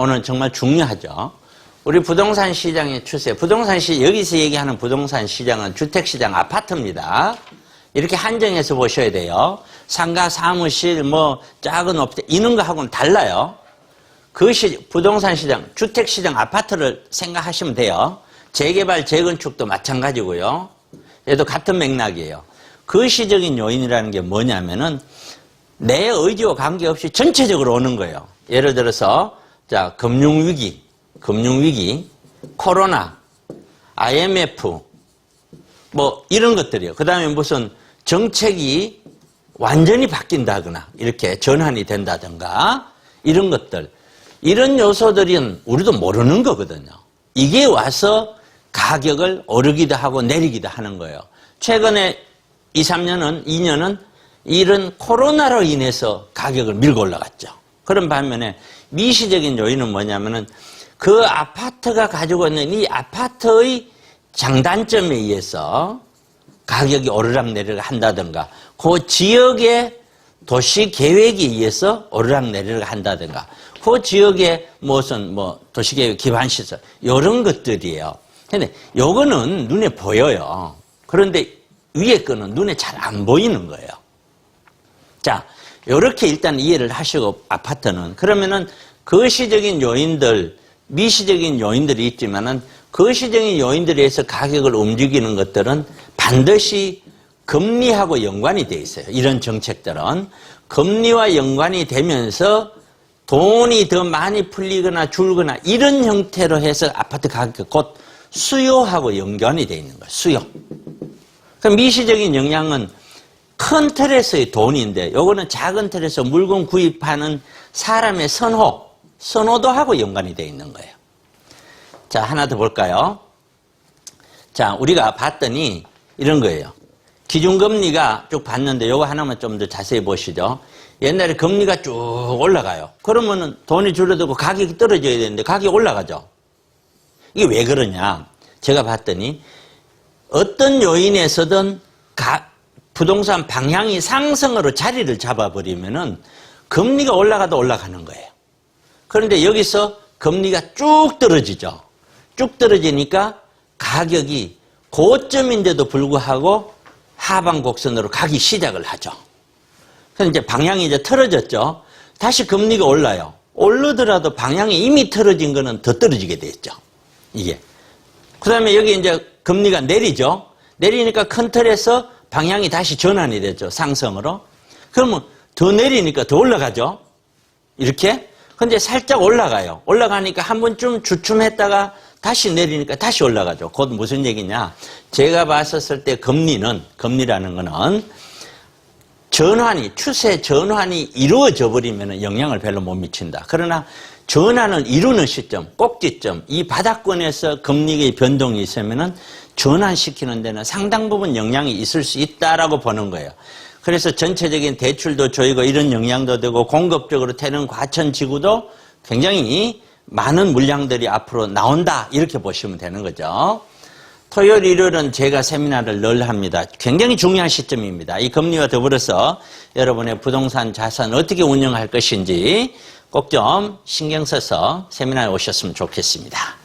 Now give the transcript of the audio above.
오늘 정말 중요하죠. 우리 부동산 시장의 추세, 여기서 얘기하는 부동산 시장은 주택시장, 아파트입니다. 이렇게 한정해서 보셔야 돼요. 상가, 사무실, 작은 업체, 이런 거 하고는 달라요. 부동산 시장, 주택시장, 아파트를 생각하시면 돼요. 재개발, 재건축도 마찬가지고요. 얘도 같은 맥락이에요. 그 시적인 요인이라는 게 뭐냐면은 내 의지와 관계없이 전체적으로 오는 거예요. 예를 들어서, 금융위기, 코로나, IMF, 이런 것들이요. 그 다음에 무슨 정책이 완전히 바뀐다거나, 이렇게 전환이 된다든가, 이런 것들. 이런 요소들은 우리도 모르는 거거든요. 이게 와서 가격을 오르기도 하고 내리기도 하는 거예요. 최근에 2년은 이런 코로나로 인해서 가격을 밀고 올라갔죠. 그런 반면에 미시적인 요인은 뭐냐면은 그 아파트가 가지고 있는 이 아파트의 장단점에 의해서 가격이 오르락내리락 한다든가, 그 지역의 도시 계획에 의해서 오르락내리락 한다든가, 그 지역의 무슨 도시계획 기반시설, 이런 것들이에요. 근데 요거는 눈에 보여요. 그런데 위에 거는 눈에 잘 안 보이는 거예요. 자, 요렇게 일단 이해를 하시고, 아파트는. 그러면은 거시적인 요인들, 미시적인 요인들이 있지만은 거시적인 요인들에 의해서 가격을 움직이는 것들은 반드시 금리하고 연관이 돼 있어요. 이런 정책들은. 금리와 연관이 되면서 돈이 더 많이 풀리거나 줄거나 이런 형태로 해서 아파트 가격, 곧 수요하고 연관이 돼 있는 거예요. 수요. 그럼 미시적인 영향은 큰 틀에서의 돈인데, 요거는 작은 틀에서 물건 구입하는 사람의 선호도 하고 연관이 돼 있는 거예요. 자, 하나 더 볼까요? 자, 우리가 봤더니 이런 거예요. 기준금리가 쭉 봤는데 요거 하나만 좀 더 자세히 보시죠. 옛날에 금리가 쭉 올라가요. 그러면은 돈이 줄어들고 가격이 떨어져야 되는데 가격이 올라가죠. 이게 왜 그러냐? 제가 봤더니 어떤 요인에서든 부동산 방향이 상승으로 자리를 잡아버리면은 금리가 올라가도 올라가는 거예요. 그런데 여기서 금리가 쭉 떨어지죠. 쭉 떨어지니까 가격이 고점인데도 불구하고 하방 곡선으로 가기 시작을 하죠. 그래서 이제 방향이 이제 틀어졌죠. 다시 금리가 올라요. 오르더라도 방향이 이미 틀어진 거는 더 떨어지게 됐죠. 이게. 그 다음에 여기 이제 금리가 내리죠. 내리니까 큰 틀에서 방향이 다시 전환이 되죠. 상승으로. 그러면 더 내리니까 더 올라가죠. 이렇게. 근데 살짝 올라가요. 올라가니까 한 번쯤 주춤했다가 다시 내리니까 다시 올라가죠. 곧 무슨 얘기냐. 제가 봤었을 때 금리라는 거는 추세 전환이 이루어져 버리면 영향을 별로 못 미친다. 그러나 전환을 이루는 시점, 꼭지점, 이 바닥권에서 금리의 변동이 있으면은 전환시키는 데는 상당 부분 영향이 있을 수 있다라고 보는 거예요. 그래서 전체적인 대출도 조이고 이런 영향도 되고 공급적으로 되는 과천지구도 굉장히 많은 물량들이 앞으로 나온다, 이렇게 보시면 되는 거죠. 토요일, 일요일은 제가 세미나를 늘 합니다. 굉장히 중요한 시점입니다. 이 금리와 더불어서 여러분의 부동산 자산 어떻게 운영할 것인지 꼭 좀 신경 써서 세미나에 오셨으면 좋겠습니다.